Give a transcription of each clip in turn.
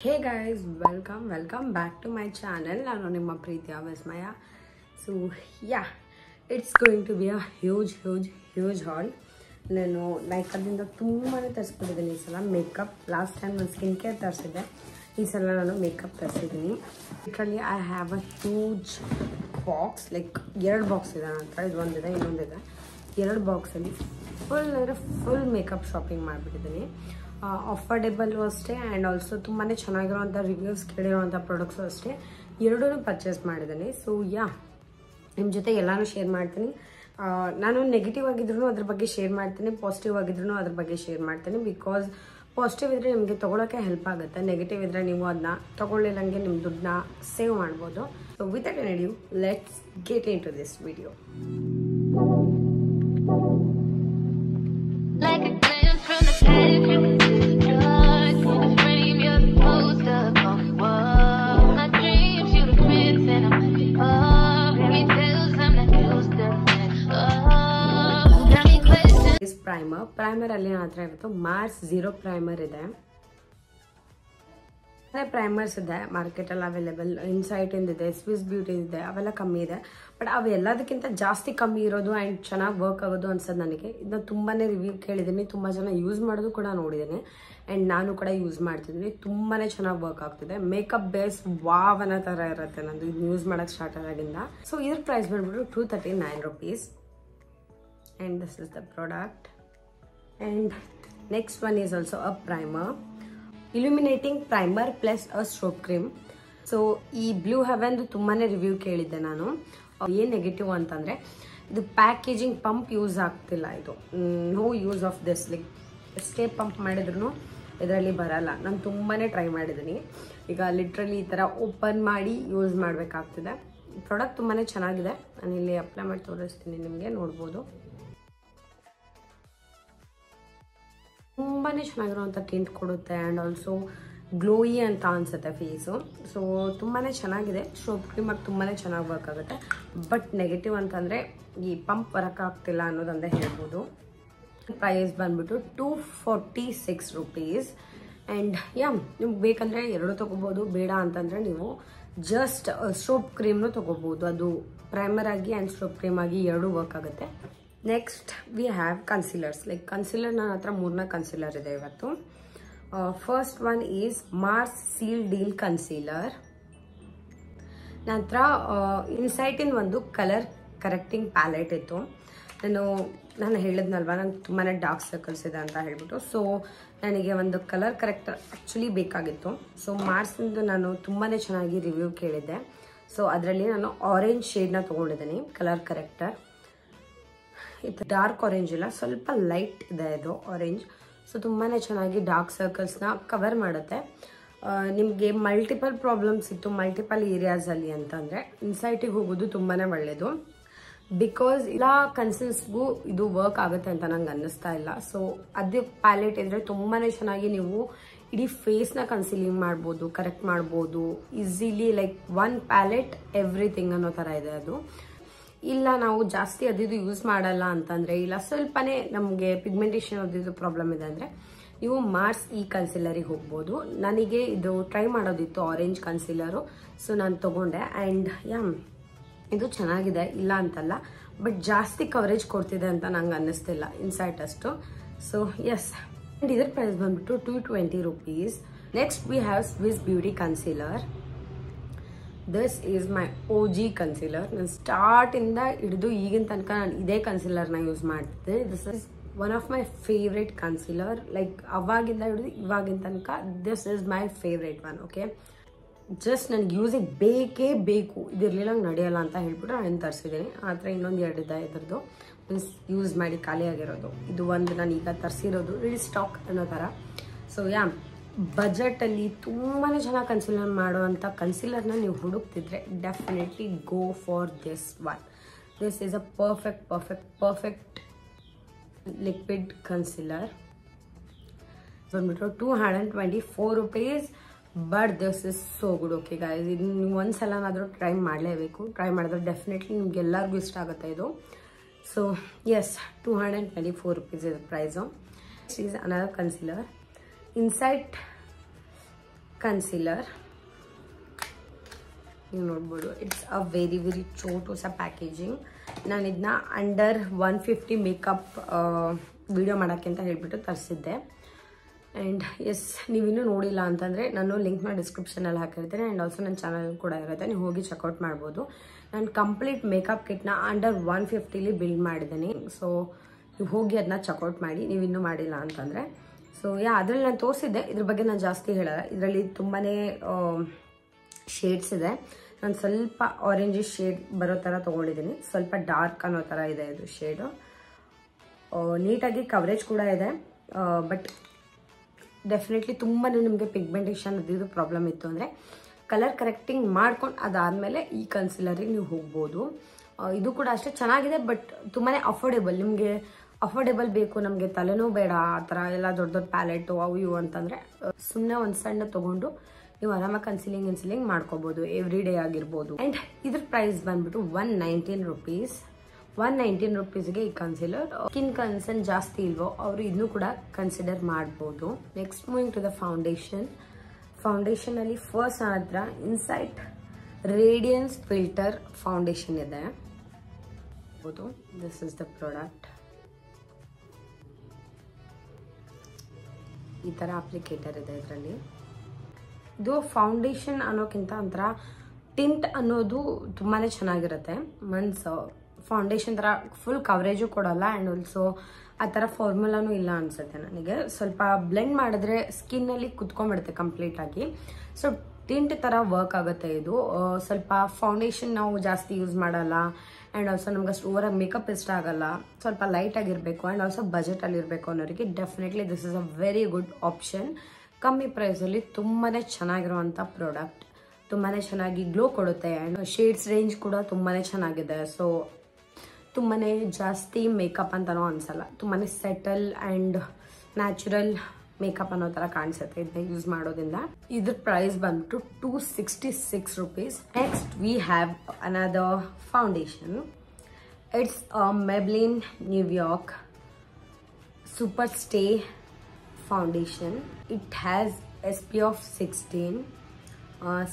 Hey guys, welcome back to my channel. ನಾನು ನಿಮ್ಮ ಪ್ರೀತಿಯ ವಿಸ್ಮಯ. So yeah, it's going to be a huge haul. ನಾನು ನೈಕಾದಿಂದ ತುಂಬಾನೇ ತರಿಸ್ಕೊಂಡಿದ್ದೀನಿ ಈ ಸಲ ಮೇಕಪ್. ಲಾಸ್ಟ್ ಟೈಮ್ ನಾನು ಸ್ಕಿನ್ ಕೇರ್ ತರಿಸಿದ್ದೆ, ಈ ಸಲ ನಾನು ಮೇಕಪ್ ತರಿಸಿದ್ದೀನಿ. Literally I have a huge box, like 2 box ಇದೆ ನನ್ನ ಹತ್ರ. ಇದು ಒಂದಿದೆ, ಇನ್ನೊಂದಿದೆ. 2 ಬಾಕ್ಸಲ್ಲಿ ಫುಲ್ ಮೇಕಪ್ ಶಾಪಿಂಗ್ ಮಾಡಿಬಿಟ್ಟಿದ್ದೀನಿ. ಅಫೋರ್ಡೆಬಲ್ಲು ಅಷ್ಟೇ ಆ್ಯಂಡ್ ಆಲ್ಸೋ ತುಂಬಾ ಚೆನ್ನಾಗಿರೋವಂಥ ರಿವ್ಯೂಸ್ ಕೇಳಿರೋವಂಥ ಪ್ರಾಡಕ್ಟ್ಸು ಅಷ್ಟೇ. ಎರಡೂ ಪರ್ಚೇಸ್ ಮಾಡಿದ್ದೀನಿ. ಸೊ ನಿಮ್ಮ ಜೊತೆ ಎಲ್ಲನೂ ಶೇರ್ ಮಾಡ್ತೀನಿ. ನಾನು ನೆಗೆಟಿವ್ ಆಗಿದ್ರು ಅದ್ರ ಬಗ್ಗೆ ಶೇರ್ ಮಾಡ್ತೀನಿ, ಪಾಸಿಟಿವ್ ಆಗಿದ್ರು ಅದ್ರ ಬಗ್ಗೆ ಶೇರ್ ಮಾಡ್ತೀನಿ. ಬಿಕಾಸ್ ಪಾಸಿಟಿವ್ ಇದ್ದರೆ ನಿಮಗೆ ತೊಗೊಳಕ್ಕೆ ಹೆಲ್ಪ್ ಆಗುತ್ತೆ, ನೆಗೆಟಿವ್ ಇದ್ದರೆ ನೀವು ಅದನ್ನ ತೊಗೊಳ್ಳಿಲ್ಲಂಗೆ ನಿಮ್ಮ ದುಡ್ಡನ್ನ ಸೇವ್ ಮಾಡ್ಬೋದು. So without any ado, let's get in to this video. Primer ಅಲ್ಲಿ ನನ್ನ ಹತ್ರ ಇವತ್ತು ಮಾರ್ಸ್ 0 ಪ್ರೈಮರ್ ಇದೆ. ಪ್ರೈಮರ್ಸ್ ಇದೆ ಮಾರ್ಕೆಟಲ್ಲಿ ಅವೈಲೇಬಲ್. ಇನ್ಸೈಟ್ ಇದೆ, ಸ್ವಿಸ್ ಬ್ಯೂಟಿ ಇದೆ, ಅವೆಲ್ಲ ಕಮ್ಮಿ ಇದೆ. ಬಟ್ ಅವೆಲ್ಲದಕ್ಕಿಂತ ಜಾಸ್ತಿ ಕಮ್ಮಿ ಇರೋದು ಆ್ಯಂಡ್ ಚೆನ್ನಾಗಿ ವರ್ಕ್ ಆಗೋದು ಅನ್ಸೋದು ನನಗೆ. ಇದನ್ನ ತುಂಬಾ ರಿವ್ಯೂ ಕೇಳಿದ್ದೀನಿ, ತುಂಬ ಜನ ಯೂಸ್ ಮಾಡೋದು ಕೂಡ ನೋಡಿದ್ದೀನಿ ಆ್ಯಂಡ್ ನಾನು ಕೂಡ ಯೂಸ್ ಮಾಡ್ತಿದ್ದೀನಿ. ತುಂಬಾ ಚೆನ್ನಾಗಿ ವರ್ಕ್ ಆಗ್ತಿದೆ. ಮೇಕಪ್ ಬೇಸ್ ವಾವ್ ಅನ್ನೋ ಥರ ಇರುತ್ತೆ ನಂದು ಇದು ಯೂಸ್ ಮಾಡೋಕ್ಕೆ ಸ್ಟಾರ್ಟ್ ಆದಾಗಿಂದ. ಸೊ ಇದ್ರ ಪ್ರೈಸ್ ಬಂದ್ಬಿಟ್ಟು 239 rupees. And this is the product. And next one is also a primer, illuminating primer plus a strobe cream. So ಈ ಬ್ಲೂ ಹೆವೆನ್ ತುಂಬಾನೇ ರಿವ್ಯೂ ಕೇಳಿದ್ದೆ ನಾನು. ಏನು ನೆಗೆಟಿವ್ ಅಂತಂದ್ರೆ ಇದು ಪ್ಯಾಕೇಜಿಂಗ್ ಪಂಪ್ ಯೂಸ್ ಆಗ್ತಿಲ್ಲ. ಇದು no use of this. Like ಎಷ್ಟೇ ಪಂಪ್ ಮಾಡಿದ್ರು ಇದರಲ್ಲಿ ಬರಲ್ಲ. ನಾನು ತುಂಬಾನೇ ಟ್ರೈ ಮಾಡಿದ್ದೀನಿ. ಈಗ ಲಿಟ್ರಲಿ ಈ ಥರ ಓಪನ್ ಮಾಡಿ ಯೂಸ್ ಮಾಡಬೇಕಾಗ್ತಿದೆ. ಪ್ರಾಡಕ್ಟ್ ತುಂಬಾನೇ ಚೆನ್ನಾಗಿದೆ. ನಾನು ಇಲ್ಲಿ ಅಪ್ಲೈ ಮಾಡಿ ತೋರಿಸ್ತೀನಿ, ನಿಮಗೆ ನೋಡ್ಬೋದು. ತುಂಬಾ ಚೆನ್ನಾಗಿರುವಂಥ ಟಿಂಟ್ ಕೊಡುತ್ತೆ ಆ್ಯಂಡ್ ಆಲ್ಸೋ ಗ್ಲೋಯಿ ಅಂತ ಅನಿಸುತ್ತೆ ಫೇಸು. ಸೊ ತುಂಬಾ ಚೆನ್ನಾಗಿದೆ. ಸ್ಟ್ರೋಬ್ ಕ್ರೀಮಾಗಿ ತುಂಬಾ ಚೆನ್ನಾಗಿ ವರ್ಕ್ ಆಗುತ್ತೆ. ಬಟ್ ನೆಗೆಟಿವ್ ಅಂತಂದರೆ ಈ ಪಂಪ್ ವರ್ಕ್ ಆಗ್ತಿಲ್ಲ ಅನ್ನೋದಂದೇ ಹೇಳ್ಬೋದು. ಪ್ರೈಸ್ ಬಂದ್ಬಿಟ್ಟು 246 rupees. ಆ್ಯಂಡ್ ನಿಮ್ಗೆ ಬೇಕಂದರೆ 2 ತೊಗೋಬೋದು, ಬೇಡ ಅಂತಂದರೆ ನೀವು ಜಸ್ಟ್ ಸ್ಟ್ರೋಬ್ ಕ್ರೀಮ್ನು ತೊಗೋಬೋದು. ಅದು ಪ್ರೈಮರ್ ಆಗಿ ಆ್ಯಂಡ್ ಸ್ಟ್ರೋಬ್ ಕ್ರೀಮ್ ಆಗಿ ಎರಡೂ ವರ್ಕ್ ಆಗುತ್ತೆ. Next we have concealers. Like concealer ನನ್ನ ಹತ್ರ 3 ಕನ್ಸೀಲರ್ ಇದೆ ಇವತ್ತು. First one is Mars seal deal concealer. ನನ್ನ ಹತ್ರ ಇನ್ಸೈಟಿನ ಒಂದು ಕಲರ್ ಕರೆಕ್ಟಿಂಗ್ ಪ್ಯಾಲೆಟ್ ಇತ್ತು. ನಾನು ಹೇಳಿದ್ನಲ್ವ ನಂಗೆ ತುಂಬಾ ಡಾರ್ಕ್ ಸರ್ಕಲ್ಸ್ ಇದೆ ಅಂತ ಹೇಳ್ಬಿಟ್ಟು. ಸೊ ನನಗೆ ಒಂದು ಕಲರ್ ಕರೆಕ್ಟರ್ ಆ್ಯಕ್ಚುಲಿ ಬೇಕಾಗಿತ್ತು. ಸೊ ಮಾರ್ಸಿಂದು ನಾನು ತುಂಬಾ ಚೆನ್ನಾಗಿ ರಿವ್ಯೂ ಕೇಳಿದ್ದೆ. ಸೊ ಅದರಲ್ಲಿ ನಾನು ಆರೆಂಜ್ ಶೇಡ್ನ ತೊಗೊಂಡಿದ್ದೀನಿ ಕಲರ್ ಕರೆಕ್ಟರ್. ಇದು ಡಾರ್ಕ್ ಆರೆಂಜ್ ಇಲ್ಲ, ಸ್ವಲ್ಪ ಲೈಟ್ ಇದೆ ಇದು ಆರೆಂಜ್. ಸೊ ತುಂಬಾ ಚೆನ್ನಾಗಿ ಡಾರ್ಕ್ ಸರ್ಕಲ್ಸ್ನ ಕವರ್ ಮಾಡುತ್ತೆ. ನಿಮಗೆ ಮಲ್ಟಿಪಲ್ ಪ್ರಾಬ್ಲಮ್ಸ್ ಇತ್ತು ಮಲ್ಟಿಪಲ್ ಏರಿಯಾಸಲ್ಲಿ ಅಂತಂದರೆ ಇನ್ಸೈಟಿಗೆ ಹೋಗೋದು ತುಂಬಾ ಒಳ್ಳೆಯದು. ಬಿಕಾಸ್ ಎಲ್ಲ ಕನ್ಸಿಲ್ಸ್ಗೂ ಇದು ವರ್ಕ್ ಆಗುತ್ತೆ ಅಂತ ನಂಗೆ ಅನ್ನಿಸ್ತಾ ಇಲ್ಲ. ಸೊ ಅದೇ ಪ್ಯಾಲೆಟ್ ಇದ್ದರೆ ತುಂಬಾ ಚೆನ್ನಾಗಿ ನೀವು ಇಡೀ ಫೇಸ್ನ ಕನ್ಸೀಲಿಂಗ್ ಮಾಡ್ಬೋದು, ಕರೆಕ್ಟ್ ಮಾಡ್ಬೋದು easily. Like one palette everything ಅನ್ನೋ ಥರ ಇದೆ ಅದು. ಇಲ್ಲ ನಾವು ಜಾಸ್ತಿ ಅದಿದು ಯೂಸ್ ಮಾಡಲ್ಲ ಅಂತಂದರೆ, ಇಲ್ಲ ಸ್ವಲ್ಪನೇ ನಮಗೆ ಪಿಗ್ಮೆಂಟೇಷನ್ ಅದಿದು ಪ್ರಾಬ್ಲಮ್ ಇದೆ ಅಂದರೆ ನೀವು ಮಾರ್ಸ್ ಈ ಕನ್ಸೀಲರಿಗೆ ಹೋಗ್ಬೋದು. ನನಗೆ ಇದು ಟ್ರೈ ಮಾಡೋದಿತ್ತು ಆರೆಂಜ್ ಕನ್ಸೀಲರು. ಸೊ ನಾನು ತೊಗೊಂಡೆ ಆ್ಯಂಡ್ ಇದು ಚೆನ್ನಾಗಿದೆ, ಇಲ್ಲ ಅಂತಲ್ಲ. ಬಟ್ ಜಾಸ್ತಿ ಕವರೇಜ್ ಕೊಡ್ತಿದೆ ಅಂತ ನಂಗೆ ಅನ್ನಿಸ್ತಿಲ್ಲ ಇನ್ಸೈಟ್ ಅಷ್ಟು. ಸೊ ಎಸ್, ಆ್ಯಂಡ್ ಇದ್ರ ಪ್ರೈಸ್ ಬಂದ್ಬಿಟ್ಟು 220 rupees. Next we have Swiss beauty concealer. This is my OG concealer. ನಾನು ಸ್ಟಾರ್ಟಿಂದ ಹಿಡಿದು ಈಗಿನ ತನಕ ನಾನು ಇದೇ ಕನ್ಸೀಲರ್ನ ಯೂಸ್ ಮಾಡ್ತಿದ್ದೆ. This is one of my favourite concealer. Like ಅವಾಗಿಂದ ಹಿಡಿದು ಇವಾಗಿನ ತನಕ this is my favourite one. Okay, just ನನಗೆ ಯೂಸಿಗೆ ಬೇಕೇ ಬೇಕು, ಇದಿರಲಿಲ್ಲ ನಡೆಯಲ್ಲ ಅಂತ ಹೇಳ್ಬಿಟ್ಟು ನಾನು ತರಿಸಿದ್ದೀನಿ. ಆ ಥರ ಇನ್ನೊಂದು 2 ಇದೆ ಇದ್ರದ್ದು, ಮೀನ್ಸ್ ಯೂಸ್ ಮಾಡಿ ಖಾಲಿ ಆಗಿರೋದು. ಇದು ಒಂದು ನಾನು ಈಗ ತರಿಸಿರೋದು ರಿಲ್ ಸ್ಟಾಕ್ ಅನ್ನೋ ಥರ. ಸೊ ಬಜೆಟಲ್ಲಿ ತುಂಬಾ ಚೆನ್ನಾಗಿ ಕನ್ಸೀಲರ್ ಮಾಡುವಂಥ ಕನ್ಸೀಲರ್ನ ನೀವು ಹುಡುಕ್ತಿದ್ರೆ definitely go for this one. This is a perfect liquid concealer. ಬಂದ್ಬಿಟ್ಟು 224 rupees. But this is so good. Okay guys, ಇದು ನೀವು ಒಂದ್ಸಲನಾದರೂ ಟ್ರೈ ಮಾಡಲೇಬೇಕು. ಟ್ರೈ ಮಾಡಿದ್ರೆ ಡೆಫಿನೆಟ್ಲಿ ನಿಮ್ಗೆ ಎಲ್ಲರಿಗೂ ಇಷ್ಟ ಆಗುತ್ತೆ ಇದು. So yes, 224 rupees is the price. This is another concealer. Inside concealer. ನೀವು ನೋಡ್ಬೋದು, ಇಟ್ಸ್ ಅ ವೆರಿ ಚೋಟು ಸ ಪ್ಯಾಕೇಜಿಂಗ್. ನಾನು ಇದನ್ನ ಅಂಡರ್ 150 ಮೇಕಪ್ ವಿಡಿಯೋ ಮಾಡೋಕ್ಕೆ ಅಂತ ಹೇಳ್ಬಿಟ್ಟು ತರಿಸಿದ್ದೆ. ಆ್ಯಂಡ್ ಎಸ್, ನೀವಿನ್ನೂ ನೋಡಿಲ್ಲ ಅಂತಂದರೆ ನಾನು ಲಿಂಕ್ನ ಡಿಸ್ಕ್ರಿಪ್ಷನಲ್ಲಿ ಹಾಕಿರ್ತೀನಿ. ಆ್ಯಂಡ್ ಆಲ್ಸೋ ನನ್ನ ಚಾನಲ್ ಕೂಡ ಇರುತ್ತೆ, ನೀವು ಹೋಗಿ ಚೆಕ್ಔಟ್ ಮಾಡ್ಬೋದು. ನಾನು ಕಂಪ್ಲೀಟ್ ಮೇಕಪ್ ಕಿಟ್ನ ಅಂಡರ್ 150ಲಿ ಬಿಲ್ಡ್ ಮಾಡಿದ್ದೀನಿ. ಸೊ ನೀವು ಹೋಗಿ ಅದನ್ನ ಚೆಕ್ಔಟ್ ಮಾಡಿ, ನೀವು ಇನ್ನೂ ಮಾಡಿಲ್ಲ ಅಂತಂದರೆ. ಸೊ ಅದರಲ್ಲಿ ನಾನು ತೋರಿಸಿದ್ದೆ, ಇದ್ರ ಬಗ್ಗೆ ನಾನು ಜಾಸ್ತಿ ಹೇಳಲ್ಲ. ಇದರಲ್ಲಿ ತುಂಬಾ ಶೇಡ್ಸ್ ಇದೆ. ನಾನು ಸ್ವಲ್ಪ ಆರೆಂಜಿಶ್ ಶೇಡ್ ಬರೋ ಥರ ತೊಗೊಂಡಿದ್ದೀನಿ, ಸ್ವಲ್ಪ ಡಾರ್ಕ್ ಅನ್ನೋ ಥರ ಇದೆ ಇದು ಶೇಡು. ನೀಟಾಗಿ ಕವರೇಜ್ ಕೂಡ ಇದೆ. ಬಟ್ ಡೆಫಿನೆಟ್ಲಿ ತುಂಬಾ ನಿಮಗೆ ಪಿಗ್ಮೆಂಟೇಷನ್ ಅದು ಪ್ರಾಬ್ಲಮ್ ಇತ್ತು ಅಂದರೆ ಕಲರ್ ಕರೆಕ್ಟಿಂಗ್ ಮಾಡ್ಕೊಂಡು ಅದಾದಮೇಲೆ ಈ ಕನ್ಸಿಲರಿಗೆ ನೀವು ಹೋಗ್ಬೋದು. ಇದು ಕೂಡ ಅಷ್ಟೇ ಚೆನ್ನಾಗಿದೆ, ಬಟ್ ತುಂಬಾ ಅಫೋರ್ಡೆಬಲ್. ನಿಮಗೆ ಅಫೋರ್ಡೆಬಲ್ ಬೇಕು, ನಮಗೆ ತಲೆನೂ ಬೇಡ ಆ ಥರ ಎಲ್ಲ ದೊಡ್ಡ ಪ್ಯಾಲೆಟು ಅವು ಇವು ಅಂತಂದರೆ ಸುಮ್ಮನೆ ಒಂದು ಸಣ್ಣ ತೊಗೊಂಡು ನೀವು ಆರಾಮಾಗಿ ಕನ್ಸಿಲಿಂಗ್ ಮಾಡ್ಕೋಬೋದು, ಎವ್ರಿ ಡೇ ಆಗಿರ್ಬೋದು. ಆ್ಯಂಡ್ ಇದ್ರ ಪ್ರೈಸ್ ಬಂದ್ಬಿಟ್ಟು 119 ರುಪೀಸ್. 119 ರುಪೀಸ್ಗೆ ಈ ಕನ್ಸಿಲರ್. ಸ್ಕಿನ್ ಕನ್ಸರ್ನ್ ಜಾಸ್ತಿ ಇಲ್ವೋ ಅವರು ಇದನ್ನು ಕೂಡ ಕನ್ಸಿಡರ್ ಮಾಡ್ಬೋದು. Next moving to the foundation ಅಲ್ಲಿ ಫಸ್ಟ್ ಹತ್ರ ಇನ್ಸೈಟ್ ರೇಡಿಯನ್ಸ್ ಫಿಲ್ಟರ್ ಫೌಂಡೇಶನ್ ಇದೆ. This is the product. ಈ ತರ ಅಪ್ಲಿಕೇಟರ್ ಇದೆ ಇದರಲ್ಲಿ. ಇದು ಫೌಂಡೇಶನ್ ಅನ್ನೋಕ್ಕಿಂತ ಒಂಥರ ಟಿಂಟ್ ಅನ್ನೋದು ತುಂಬಾ ಚೆನ್ನಾಗಿರುತ್ತೆ. ಮೀನ್ಸ್ ಫೌಂಡೇಶನ್ ಥರ ಫುಲ್ ಕವರೇಜು ಕೊಡಲ್ಲ. ಆ್ಯಂಡ್ ಆಲ್ಸೋ ಆ ಥರ ಫಾರ್ಮುಲಾನು ಇಲ್ಲ ಅನಿಸುತ್ತೆ ನನಗೆ. ಸ್ವಲ್ಪ ಬ್ಲೆಂಡ್ ಮಾಡಿದ್ರೆ ಸ್ಕಿನ್ನಲ್ಲಿ ಕುತ್ಕೊಂಡ್ಬಿಡುತ್ತೆ ಕಂಪ್ಲೀಟಾಗಿ. ಸೊ ಟಿಂಟ್ ಥರ ವರ್ಕ್ ಆಗುತ್ತೆ ಇದು. ಸ್ವಲ್ಪ ಫೌಂಡೇಶನ್ ನಾವು ಜಾಸ್ತಿ ಯೂಸ್ ಮಾಡಲ್ಲ. ಆ್ಯಂಡ್ ಆಲ್ಸೋ ನಮ್ಗೆ ಅಷ್ಟು ಓವರಾಗಿ ಮೇಕಪ್ ಇಷ್ಟ ಆಗಲ್ಲ, ಸ್ವಲ್ಪ ಲೈಟಾಗಿರಬೇಕು ಆ್ಯಂಡ್ ಆಲ್ಸೋ ಬಜೆಟಲ್ಲಿ ಇರಬೇಕು ಅನ್ನೋರಿಗೆ definitely this is a very good option. ಕಮ್ಮಿ ಪ್ರೈಸಲ್ಲಿ ತುಂಬಾ ಚೆನ್ನಾಗಿರುವಂಥ ಪ್ರಾಡಕ್ಟ್. ತುಂಬಾ ಚೆನ್ನಾಗಿ ಗ್ಲೋ ಕೊಡುತ್ತೆ. ಆ್ಯಂಡ್ ಶೇಡ್ಸ್ ರೇಂಜ್ ಕೂಡ ತುಂಬಾ ಚೆನ್ನಾಗಿದೆ. ಸೊ ತುಂಬಾ ಜಾಸ್ತಿ ಮೇಕಪ್ ಅಂತನೂ ಅನಿಸಲ್ಲ. ತುಂಬಾ ಸೆಟಲ್ ಆ್ಯಂಡ್ ನ್ಯಾಚುರಲ್ ಮೇಕಪ್ ಅನ್ನೋ ಥರ ಕಾಣಿಸುತ್ತೆ ಇದನ್ನ ಯೂಸ್ ಮಾಡೋದ್ರಿಂದ. ಇದ್ರ ಪ್ರೈಸ್ ಬಂದ್ಬಿಟ್ಟು 266 rupees. Next we have another foundation. It's Maybelline New York Super Stay Foundation. It has SPF 16.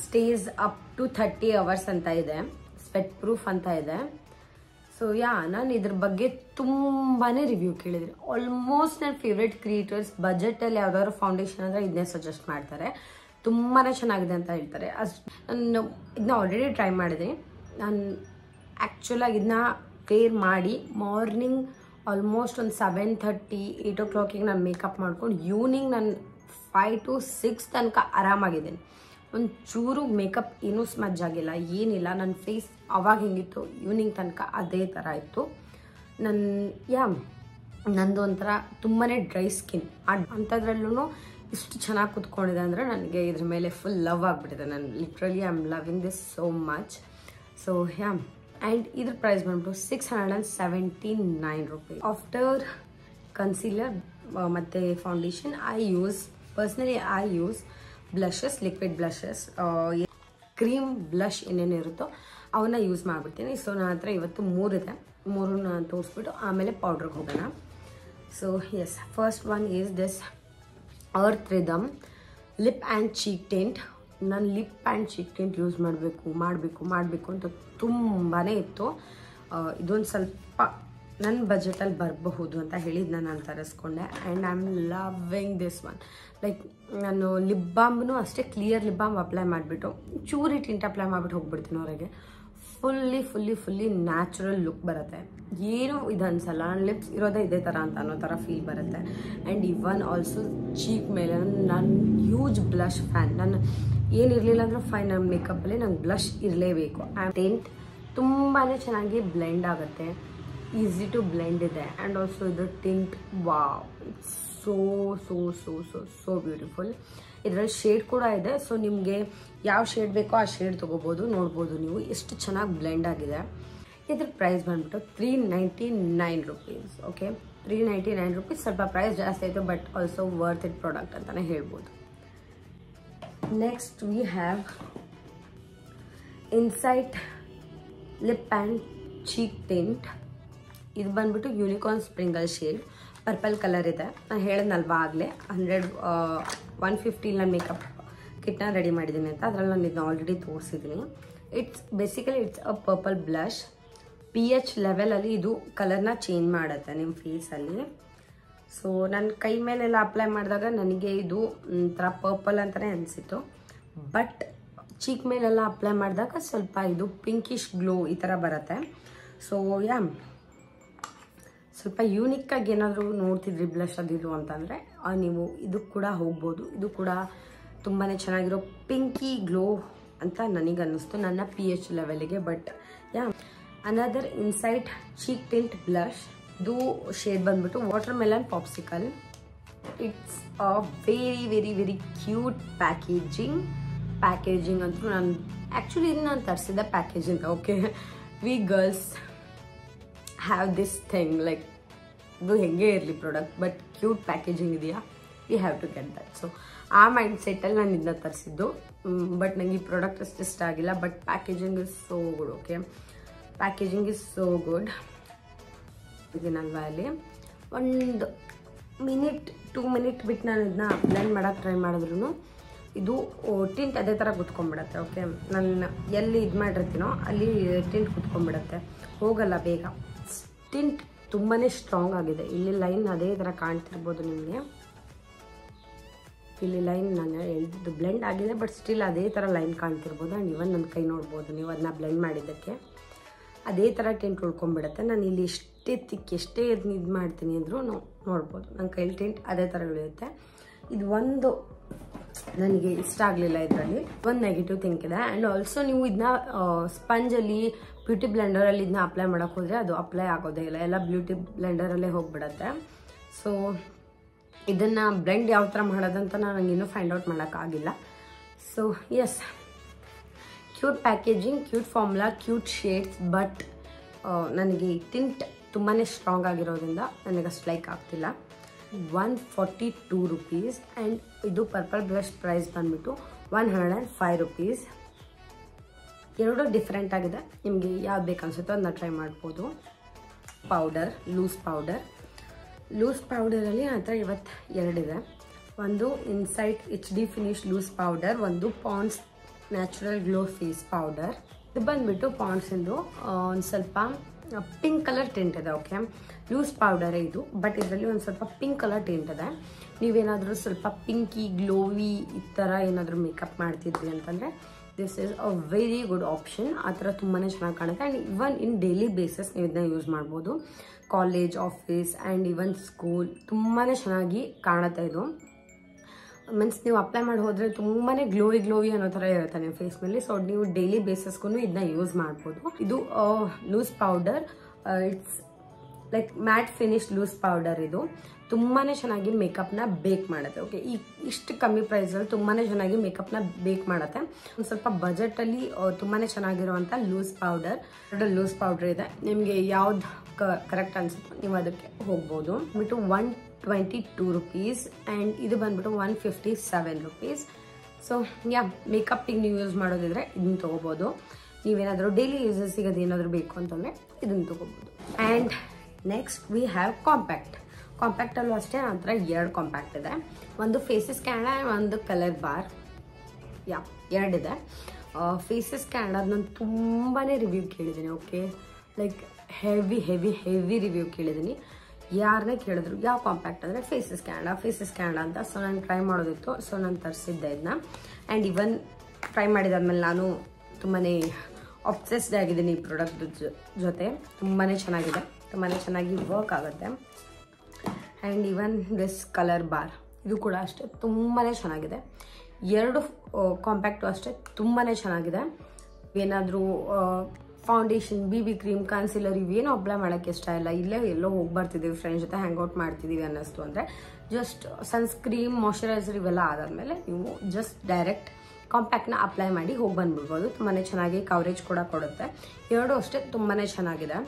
Stays up to 30 hours ಅಂತ ಇದೆ. ಸ್ವೆಟ್ ಪ್ರೂಫ್ ಅಂತ ಇದೆ. ಸೊ ನಾನು ಇದ್ರ ಬಗ್ಗೆ ತುಂಬಾ ರಿವ್ಯೂ ಕೇಳಿದ್ರಿ. ಆಲ್ಮೋಸ್ಟ್ ನನ್ನ ಫೇವ್ರೆಟ್ ಕ್ರಿಯೇಟರ್ಸ್ ಬಜೆಟಲ್ಲಿ ಯಾವ್ದಾದ್ರು ಫೌಂಡೇಶನ್ ಅಂದರೆ ಇದನ್ನೇ ಸಜೆಸ್ಟ್ ಮಾಡ್ತಾರೆ. ತುಂಬಾ ಚೆನ್ನಾಗಿದೆ ಅಂತ ಹೇಳ್ತಾರೆ. ನಾನು ಇದನ್ನ ಆಲ್ರೆಡಿ ಟ್ರೈ ಮಾಡಿದ್ದೀನಿ. ನಾನು ಆ್ಯಕ್ಚುಲಾಗಿ ಇದನ್ನ ವೇರ್ ಮಾಡಿ ಮಾರ್ನಿಂಗ್ ಆಲ್ಮೋಸ್ಟ್ ಒಂದು 7:30, 8 o'clock ನಾನು ಮೇಕಪ್ ಮಾಡ್ಕೊಂಡು ಈವ್ನಿಂಗ್ ನಾನು 5 to 6 ತನಕ ಆರಾಮಾಗಿದ್ದೀನಿ. ಒಂದು ಚೂರು ಮೇಕಪ್ ಏನೂ ಸ್ಮಜ್ ಆಗಿಲ್ಲ, ಏನಿಲ್ಲ. ನನ್ನ ಫೇಸ್ ಅವಾಗ ಹೆಂಗಿತ್ತು ಈವ್ನಿಂಗ್ ತನಕ ಅದೇ ಥರ ಇತ್ತು. ನಂದು ಒಂಥರ ತುಂಬಾ ಡ್ರೈ ಸ್ಕಿನ್. ಅಂಥದ್ರಲ್ಲೂ ಇಷ್ಟು ಚೆನ್ನಾಗಿ ಕುತ್ಕೊಂಡಿದೆ ಅಂದರೆ ನನಗೆ ಇದ್ರ ಮೇಲೆ ಫುಲ್ ಲವ್ ಆಗಿಬಿಟ್ಟಿದೆ. ನಾನು literally I am loving this so much. So and ಇದ್ರ ಪ್ರೈಸ್ ಬಂದ್ಬಿಟ್ಟು 679 ರುಪೀಸ್. ಆಫ್ಟರ್ ಕನ್ಸೀಲರ್ ಮತ್ತು foundation personally I use blushes, liquid blushes, cream blush ಏನೇನಿರುತ್ತೋ ಅವನ್ನ ಯೂಸ್ ಮಾಡಿಬಿಡ್ತೀನಿ. ಸೊ ನನ್ನ ಹತ್ರ ಇವತ್ತು 3 ಇದೆ. 3 ತೋರಿಸ್ಬಿಟ್ಟು ಆಮೇಲೆ ಪೌಡ್ರಿಗೆ ಹೋಗೋಣ. So yes, first one is this Earth Rhythm lip and cheek tint. ನಾನು lip and cheek tint use ಮಾಡಬೇಕು ಅಂತ ತುಂಬಾ ಇತ್ತು. ಇದೊಂದು ಸ್ವಲ್ಪ ನನ್ನ ಬಜೆಟಲ್ಲಿ ಬರಬಹುದು ಅಂತ ಹೇಳಿದ್ದು ನಾನು ತರಿಸ್ಕೊಂಡೆ. And I am loving this one. Like ನಾನು ಲಿಪ್ ಬಾಮ್ನು ಅಷ್ಟೇ ಕ್ಲಿಯರ್ ಲಿಪ್ ಬಾಮ್ ಅಪ್ಲೈ ಮಾಡಿಬಿಟ್ಟು ಚೂರಿ ಟಿಂಟ್ ಅಪ್ಲೈ ಮಾಡಿಬಿಟ್ಟು ಹೋಗ್ಬಿಡ್ತೀನಿ ಹೊರಗೆ. ಫುಲ್ಲಿ ನ್ಯಾಚುರಲ್ ಲುಕ್ ಬರುತ್ತೆ. ಏನೂ ಇದು ಅನ್ಸಲ್ಲ. ನನ್ನ ಲಿಪ್ಸ್ ಇರೋದೇ ಇದೇ ಥರ ಅಂತ ಅನ್ನೋ ಥರ ಫೀಲ್ ಬರುತ್ತೆ. ಆ್ಯಂಡ್ ಇವನ್ ಆಲ್ಸೋ ಚೀಕ್ ಮೇಲೆ ನಾನು ಹ್ಯೂಜ್ ಬ್ಲಷ್ ಫ್ಯಾನ್. ನಾನು ಏನಿರಲಿಲ್ಲ ಅಂದರೂ ಫೈನ್, ನನ್ನ ಮೇಕಪ್ಪಲ್ಲಿ ನಂಗೆ ಬ್ಲಷ್ ಇರಲೇಬೇಕು. ಟಿಂಟ್ ತುಂಬಾ ಚೆನ್ನಾಗಿ ಬ್ಲೆಂಡ್ ಆಗುತ್ತೆ, ಈಸಿ ಟು ಬ್ಲೆಂಡ್ ಇದೆ. ಆ್ಯಂಡ್ ಆಲ್ಸೋ ಇದು tint wow, it's so beautiful. ಇದರಲ್ಲಿ ಶೇಡ್ ಕೂಡ ಇದೆ. ಸೊ ನಿಮಗೆ ಯಾವ ಶೇಡ್ ಬೇಕೋ ಆ ಶೇಡ್ ತೊಗೋಬೋದು. ನೋಡ್ಬೋದು ನೀವು ಎಷ್ಟು ಚೆನ್ನಾಗಿ ಬ್ಲೆಂಡ್ ಆಗಿದೆ. ಇದ್ರ ಪ್ರೈಸ್ ಬಂದ್ಬಿಟ್ಟು 399 ರುಪೀಸ್. Okay, 399 rupees. ಸ್ವಲ್ಪ ಪ್ರೈಸ್ ಜಾಸ್ತಿ ಆಯಿತು, but also worth it product ಅಂತಲೇ ಹೇಳ್ಬೋದು. Next we have insight lip and cheek tint. ಇದು ಬಂದ್ಬಿಟ್ಟು ಯೂನಿಕಾರ್ನ್ ಸ್ಪ್ರಿಂಗಲ್ ಶೇಡ್, ಪರ್ಪಲ್ ಕಲರ್ ಇದೆ. ನಾನು ಹೇಳಿದ್ನಲ್ವಾ ಆಗಲೇ 150 ನಾನು ಮೇಕಪ್ ಕಿಟ್ನ ರೆಡಿ ಮಾಡಿದ್ದೀನಿ ಅಂತ. ಅದರಲ್ಲಿ ನಾನು ಇದನ್ನ ಆಲ್ರೆಡಿ ತೋರಿಸಿದ್ದೀನಿ. Basically it's a purple blush. pH ಲೆವೆಲಲ್ಲಿ ಇದು ಕಲರ್ನ ಚೇಂಜ್ ಮಾಡುತ್ತೆ ನಿಮ್ಮ ಫೇಸಲ್ಲಿ. ಸೊ ನನ್ನ ಕೈ ಮೇಲೆಲ್ಲ ಅಪ್ಲೈ ಮಾಡಿದಾಗ ನನಗೆ ಇದು ಒಂಥರ ಪರ್ಪಲ್ ಅಂತಲೇ ಅನಿಸಿತ್ತು. ಬಟ್ ಚೀಕ್ ಮೇಲೆಲ್ಲ ಅಪ್ಲೈ ಮಾಡಿದಾಗ ಸ್ವಲ್ಪ ಇದು ಪಿಂಕಿಶ್ ಗ್ಲೋ ಈ ಥರ ಬರುತ್ತೆ. ಸೊ ಸ್ವಲ್ಪ ಯೂನಿಕ್ಕಾಗಿ ಏನಾದರೂ ನೋಡ್ತಿದ್ರಿ ಬ್ಲಷ್ ಅದಿದು ಅಂತಂದರೆ ನೀವು ಇದಕ್ಕೆ ಕೂಡ ಹೋಗ್ಬೋದು. ಇದು ಕೂಡ ತುಂಬಾ ಚೆನ್ನಾಗಿರೋ ಪಿಂಕಿ ಗ್ಲೋ ಅಂತ ನನಗೆ ಅನ್ನಿಸ್ತು ನನ್ನ pH ಲೆವೆಲಿಗೆ. But another Insight cheek tint blush. ಇದು ಶೇಡ್ ಬಂದ್ಬಿಟ್ಟು watermelon popsicle. It's a very cute packaging ಅಂತೂ ನಾನು ಆ್ಯಕ್ಚುಲಿ ಇದನ್ನ ನಾನು ತರಿಸಿದ್ದೆ packaging. Okay, we girls have this thing, like ಇದು ಹೆಂಗೆ ಇರಲಿ ಪ್ರಾಡಕ್ಟ್ ಬಟ್ ಕ್ಯೂಟ್ ಪ್ಯಾಕೇಜಿಂಗ್ ಇದೆಯಾ, we have to get that. So ಆ ಮೈಂಡ್ ಸೆಟ್ಟಲ್ಲಿ ನಾನು ಇದನ್ನ ತರಿಸಿದ್ದು. ಬಟ್ ನನಗೆ ಈ ಪ್ರಾಡಕ್ಟ್ ಅಷ್ಟು ಇಷ್ಟ ಆಗಿಲ್ಲ. But packaging is so good. Okay, packaging is so good. ಇದನ್ನಲ್ವಾ ಅಲ್ಲಿ 1 ಮಿನಿಟ್ 2 ಮಿನಿಟ್ ಬಿಟ್ಟು ನಾನು ಇದನ್ನ ಬ್ಲೆಂಡ್ ಮಾಡೋಕ್ಕೆ ಟ್ರೈ ಮಾಡಿದ್ರು ಇದು ಟಿಂಟ್ ಅದೇ ಥರ ಕುತ್ಕೊಂಡ್ಬಿಡತ್ತೆ. ಓಕೆ, ನಾನು ಎಲ್ಲಿ ಇದು ಮಾಡಿರ್ತೀನೋ ಅಲ್ಲಿ ಟಿಂಟ್ ಕುತ್ಕೊಂಡ್ಬಿಡತ್ತೆ, ಹೋಗಲ್ಲ ಬೇಗ. ಟಿಂಟ್ ತುಂಬಾ ಸ್ಟ್ರಾಂಗ್ ಆಗಿದೆ. ಇಲ್ಲಿ ಲೈನ್ ಅದೇ ಥರ ಕಾಣ್ತಿರ್ಬೋದು ನಿಮಗೆ. ಇಲ್ಲಿ ಲೈನ್ ನಾನು ಹೇಳಿದ್ದು ಬ್ಲೆಂಡ್ ಆಗಿದೆ, ಬಟ್ ಸ್ಟಿಲ್ ಅದೇ ಥರ ಲೈನ್ ಕಾಣ್ತಿರ್ಬೋದು. ಆ್ಯಂಡ್ ಇವನ್ ನನ್ನ ಕೈ ನೋಡ್ಬೋದು ನೀವು, ಅದನ್ನ ಬ್ಲೆಂಡ್ ಮಾಡಿದ್ದಕ್ಕೆ ಅದೇ ಥರ ಟಿಂಟ್ ಉಳ್ಕೊಂಡ್ಬಿಡುತ್ತೆ. ನಾನು ಇಲ್ಲಿ ಎಷ್ಟೇ ಇದು ಮಾಡ್ತೀನಿ ಅಂದರೂ ನೋಡ್ಬೋದು ನನ್ನ ಕೈಲಿ ಟಿಂಟ್ ಅದೇ ಥರ ಉಳಿಯುತ್ತೆ. ಇದು ಒಂದು ನನಗೆ ಇಷ್ಟ ಆಗಲಿಲ್ಲ. ಇದರಲ್ಲಿ ಒಂದು ನೆಗೆಟಿವ್ ಥಿಂಕ್ ಇದೆ. ಆ್ಯಂಡ್ ಆಲ್ಸೋ ನೀವು ಇದನ್ನ ಸ್ಪಂಜಲ್ಲಿ ಬ್ಯೂಟಿ ಬ್ಲೆಂಡರಲ್ಲಿ ಇದನ್ನ ಅಪ್ಲೈ ಮಾಡೋಕ್ಕೆ ಹೋದರೆ ಅದು ಅಪ್ಲೈ ಆಗೋದೇ ಇಲ್ಲ, ಎಲ್ಲ ಬ್ಯೂಟಿ ಬ್ಲೆಂಡರಲ್ಲೇ ಹೋಗಿಬಿಡತ್ತೆ. ಸೊ ಇದನ್ನು ಬ್ಲೆಂಡ್ ಯಾವ ಥರ ಮಾಡೋದಂತ ನನಗೆ ಇನ್ನೂ ಫೈಂಡ್ ಔಟ್ ಮಾಡೋಕ್ಕಾಗಿಲ್ಲ. So yes, cute packaging, cute formula, cute shades. But ನನಗೆ ಟಿಂಟ್ ತುಂಬಾ ಸ್ಟ್ರಾಂಗ್ ಆಗಿರೋದ್ರಿಂದ ನನಗೆ ಅಷ್ಟು ಲೈಕ್ ಆಗ್ತಿಲ್ಲ. 142 rupees. ಆ್ಯಂಡ್ ಇದು ಪರ್ಪಲ್ ಬ್ಲಷ್ ಪ್ರೈಸ್ ಬಂದ್ಬಿಟ್ಟು 105 rupees. ಎರಡು ಡಿಫ್ರೆಂಟ್ ಆಗಿದೆ. ನಿಮಗೆ ಯಾವ್ದು ಬೇಕು ಅನ್ಸುತ್ತೋ ಅದನ್ನ ಟ್ರೈ ಮಾಡ್ಬೋದು. ಪೌಡರ್, ಲೂಸ್ ಪೌಡರಲ್ಲಿ ನನ್ನ ಹತ್ರ ಇವತ್ತು 2 ಇದೆ. ಒಂದು Insight HD finish loose powder, ಒಂದು Pond's natural glow face powder. ಇದು ಬಂದ್ಬಿಟ್ಟು ಪಾಂಡ್ಸಿಂದು ಒಂದು ಸ್ವಲ್ಪ ಪಿಂಕ್ ಕಲರ್ ಟಿಂಟ್ ಇದೆ. ಓಕೆ, ಲೂಸ್ ಪೌಡರೇ ಇದು, ಬಟ್ ಇದರಲ್ಲಿ ಒಂದು ಸ್ವಲ್ಪ ಪಿಂಕ್ ಕಲರ್ ಟಿಂಟ್ ಇದೆ. ನೀವೇನಾದರೂ ಸ್ವಲ್ಪ ಪಿಂಕಿ ಗ್ಲೋವಿ ಈ ಥರ ಏನಾದರೂ ಮೇಕಪ್ ಮಾಡ್ತಿದ್ವಿ ಅಂತಂದರೆ this is a very good option. ಆ ಥರ ತುಂಬಾ ಚೆನ್ನಾಗಿ ಕಾಣುತ್ತೆ. And even in daily basis ನೀವು ಇದನ್ನ ಯೂಸ್ ಮಾಡ್ಬೋದು. College, office and even school ತುಂಬಾ ಚೆನ್ನಾಗಿ ಕಾಣುತ್ತೆ. ಇದು ಮೀನ್ಸ್ ನೀವು ಅಪ್ಲೈ ಮಾಡಿ ಹೋದರೆ ತುಂಬಾ ಗ್ಲೋವಿ ಅನ್ನೋ ಥರ ಇರುತ್ತೆ ನಿಮ್ಮ ಫೇಸ್ ಮೇಲೆ. ಸೊ ನೀವು ಡೈಲಿ ಬೇಸಿಸ್ಗೂ ಇದನ್ನ ಯೂಸ್ ಮಾಡ್ಬೋದು. ಇದು loose powder, it's like matte finish loose powder. ಇದು ತುಂಬಾ ಚೆನ್ನಾಗಿ ಮೇಕಪ್ನ ಬೇಕ್ ಮಾಡುತ್ತೆ. ಓಕೆ, ಇಷ್ಟು ಕಮ್ಮಿ ಪ್ರೈಸಲ್ಲಿ ತುಂಬಾ ಚೆನ್ನಾಗಿ ಮೇಕಪ್ನ ಬೇಕ್ ಮಾಡುತ್ತೆ. ಒಂದು ಸ್ವಲ್ಪ ಬಜೆಟಲ್ಲಿ ತುಂಬಾ ಚೆನ್ನಾಗಿರುವಂಥ ಲೂಸ್ ಪೌಡರ್ ಇದೆ. ನಿಮಗೆ ಯಾವ್ದು ಕರೆಕ್ಟ್ ಅನ್ಸುತ್ತೋ ನೀವು ಅದಕ್ಕೆ ಹೋಗ್ಬೋದು. ಬಿಟ್ಟು 122 rupees. ಆ್ಯಂಡ್ ಇದು ಬಂದ್ಬಿಟ್ಟು 157 rupees. ಸೊ ಮೇಕಪ್ಪಿಗೆ ನೀವು ಯೂಸ್ ಮಾಡೋದಿದ್ರೆ ಇದನ್ನ ತೊಗೋಬೋದು. ನೀವೇನಾದರೂ ಡೈಲಿ ಯೂಸಸ್ಸಿಗೆ ಅದೇನಾದರೂ ಬೇಕು ಅಂತಂದರೆ ಇದನ್ನು ತೊಗೋಬೋದು. ಆ್ಯಂಡ್ ನೆಕ್ಸ್ಟ್ ವಿ ಹ್ಯಾವ್ ಕಾಂಪ್ಯಾಕ್ಟಲ್ಲೂ ಅಷ್ಟೇ ನನ್ನ ಹತ್ರ 2 ಕಾಂಪ್ಯಾಕ್ಟ್ ಇದೆ. ಒಂದು ಫೇಸಸ್ ಕ್ಯಾನಡ, ಒಂದು ಕಲರ್ ಬಾರ್. 2 ಇದೆ. ಫೇಸಸ್ ಕ್ಯಾನಡ ನಾನು ತುಂಬಾ ರಿವ್ಯೂ ಕೇಳಿದ್ದೀನಿ. ಓಕೆ, ಲೈಕ್ ಹೆವಿ ರಿವ್ಯೂ ಕೇಳಿದ್ದೀನಿ. ಯಾರನ್ನೇ ಕೇಳಿದ್ರು ಯಾವ ಕಾಂಪ್ಯಾಕ್ಟ್ ಅಂದರೆ ಫೇಸಸ್ ಕ್ಯಾನಡ ಅಂತ. ಸೊ ನಾನು ಟ್ರೈ ಮಾಡೋದಿತ್ತು, ಸೊ ನಾನು ತರಿಸಿದ್ದೆ ಇದನ್ನ. ಆ್ಯಂಡ್ ಇವನ್ ಟ್ರೈ ಮಾಡಿದಾದ್ಮೇಲೆ ನಾನು ತುಂಬಾ ಅಬ್ಸೆಸ್ಡ್ ಆಗಿದ್ದೀನಿ ಈ ಪ್ರಾಡಕ್ಟ್ ಜೊತೆ. ತುಂಬಾ ಚೆನ್ನಾಗಿದೆ, ತುಂಬಾ ಚೆನ್ನಾಗಿ ವರ್ಕ್ ಆಗುತ್ತೆ. And even this colour bar, ಇದು ಕೂಡ ಅಷ್ಟೇ ತುಂಬಾ ಚೆನ್ನಾಗಿದೆ. 2 ಕಾಂಪ್ಯಾಕ್ಟು ಅಷ್ಟೇ ತುಂಬಾ ಚೆನ್ನಾಗಿದೆ. ಏನಾದರೂ ಫೌಂಡೇಶನ್, BB ಕ್ರೀಮ್, ಕನ್ಸಿಲರ್ ಇವೇನು ಅಪ್ಲೈ ಮಾಡೋಕ್ಕೆ ಇಷ್ಟ ಇಲ್ಲ, ಇಲ್ಲೇ ಎಲ್ಲೋ ಹೋಗಿ ಬರ್ತಿದ್ದೀವಿ ಫ್ರೆಂಡ್ಸ್ ಜೊತೆ ಹ್ಯಾಂಗ್ಔಟ್ ಮಾಡ್ತಿದ್ದೀವಿ ಅನ್ನಿಸ್ತು ಅಂದರೆ ಜಸ್ಟ್ ಸನ್ಸ್ಕ್ರೀಮ್, ಮಾಯ್ಶ್ಚರೈಸರ್ ಇವೆಲ್ಲ ಆದಮೇಲೆ ನೀವು ಜಸ್ಟ್ ಡೈರೆಕ್ಟ್ ಕಾಂಪ್ಯಾಕ್ಟ್ನ ಅಪ್ಲೈ ಮಾಡಿ ಹೋಗಿ ಬಂದ್ಬಿಡ್ಬೋದು. ತುಂಬಾ ಚೆನ್ನಾಗಿ ಕವರೇಜ್ ಕೂಡ ಕೊಡುತ್ತೆ. 2 ಅಷ್ಟೇ ತುಂಬಾ ಚೆನ್ನಾಗಿದೆ.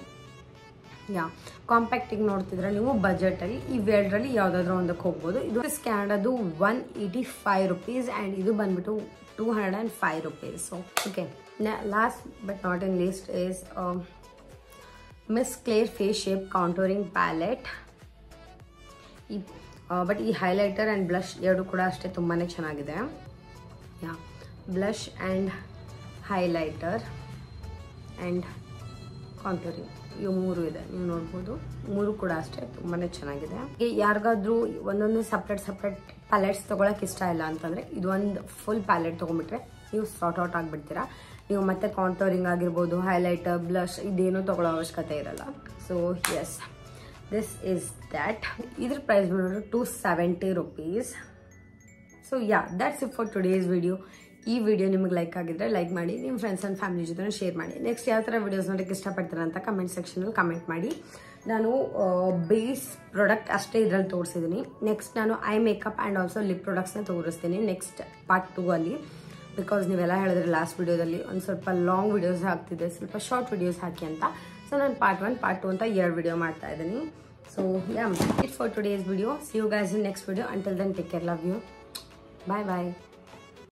ಕಾಂಪ್ಯಾಕ್ಟಿಗೆ ನೋಡ್ತಿದ್ರೆ ನೀವು ಬಜೆಟಲ್ಲಿ ಇವೆರಡರಲ್ಲಿ ಯಾವುದಾದ್ರೂ ಒಂದಕ್ಕೆ ಹೋಗ್ಬೋದು. ಇದು ಕ್ಯಾನಡದು 185 rupees. ಆ್ಯಂಡ್ ಇದು ಬಂದ್ಬಿಟ್ಟು 205 rupees. Okay, last but not in least is Miss Claire Face Shape Contouring Palette. But ಈ ಹೈಲೈಟರ್ ಆ್ಯಂಡ್ ಬ್ಲಷ್ 2 ಕೂಡ ಅಷ್ಟೇ ತುಂಬಾ ಚೆನ್ನಾಗಿದೆ. ಯಾ ಬ್ಲಷ್ ಆ್ಯಂಡ್ ಹೈಲೈಟರ್ ಆ್ಯಂಡ್ ಕಾಂಟೂರಿಂಗ್ ಇವು 3 ಇದೆ, ನೀವು ನೋಡ್ಬೋದು. 3 ಕೂಡ ಅಷ್ಟೇ ತುಂಬಾ ಚೆನ್ನಾಗಿದೆ. ಯಾರಿಗಾದ್ರೂ ಒಂದೊಂದು ಸಪ್ರೇಟ್ ಪ್ಯಾಲೆಟ್ಸ್ ತೊಗೊಳಕ್ಕೆ ಇಷ್ಟ ಇಲ್ಲ ಅಂತಂದರೆ ಇದು ಒಂದು ಫುಲ್ ಪ್ಯಾಲೆಟ್ ತೊಗೊಂಡ್ಬಿಟ್ರೆ ನೀವು ಸಾರ್ಟ್ ಔಟ್ ಆಗಿಬಿಡ್ತೀರಾ. ನೀವು ಮತ್ತೆ ಕಾಂಟೂರಿಂಗ್ ಆಗಿರ್ಬೋದು, ಹೈಲೈಟರ್, ಬ್ಲಷ್ ಇದೇನೂ ತೊಗೊಳ್ಳೋ ಅವಶ್ಯಕತೆ ಇರಲ್ಲ. So yes, this is that. ಇದ್ರ ಪ್ರೈಸ್ ಬಂದ್ಬಿಟ್ಟು 270 rupees. So yeah, that's it for today's video. ಈ ವಿಡಿಯೋ ನಿಮಗೆ ಲೈಕ್ ಆಗಿದ್ರೆ ಲೈಕ್ ಮಾಡಿ, ನಿಮ್ಮ ಫ್ರೆಂಡ್ಸ್ ಆ್ಯಂಡ್ ಫ್ಯಾಮಿಲಿ ಜೊತೆ ಶೇರ್ ಮಾಡಿ. ನೆಕ್ಸ್ಟ್ ಯಾವ ಥರ ವಿಡಿಯೋಸ್ ನೋಡೋಕ್ಕೆ ಇಷ್ಟಪಡ್ತೀರ ಅಂತ ಕಮೆಂಟ್ ಸೆಕ್ಷನಲ್ಲಿ ಕಮೆಂಟ್ ಮಾಡಿ. ನಾನು ಬೇಸ್ ಪ್ರಾಡಕ್ಟ್ ಅಷ್ಟೇ ಇದರಲ್ಲಿ ತೋರಿಸಿದ್ದೀನಿ. ನೆಕ್ಸ್ಟ್ ನಾನು eye makeup and also lip ಪ್ರಾಡಕ್ಟ್ಸ್ನ ತೋರಿಸ್ತೀನಿ ನೆಕ್ಸ್ಟ್ ಪಾರ್ಟ್ 2 ಅಲ್ಲಿ. ಬಿಕಾಸ್ ನೀವೆಲ್ಲ ಹೇಳಿದ್ರೆ ಲಾಸ್ಟ್ ವಿಡಿಯೋದಲ್ಲಿ ಒಂದು ಸ್ವಲ್ಪ ಲಾಂಗ್ ವಿಡಿಯೋಸ್ ಹಾಕ್ತಿದ್ದೆ, ಸ್ವಲ್ಪ ಶಾರ್ಟ್ ವಿಡಿಯೋಸ್ ಹಾಕಿ ಅಂತ. ಸೊ ನಾನು ಪಾರ್ಟ್ 1 ಪಾರ್ಟ್ 2 ಅಂತ 2 ವಿಡಿಯೋ ಮಾಡ್ತಾ ಇದ್ದೀನಿ. So yeah, it for today's video. See you guys in next video. Until then take care, love you, bye bye.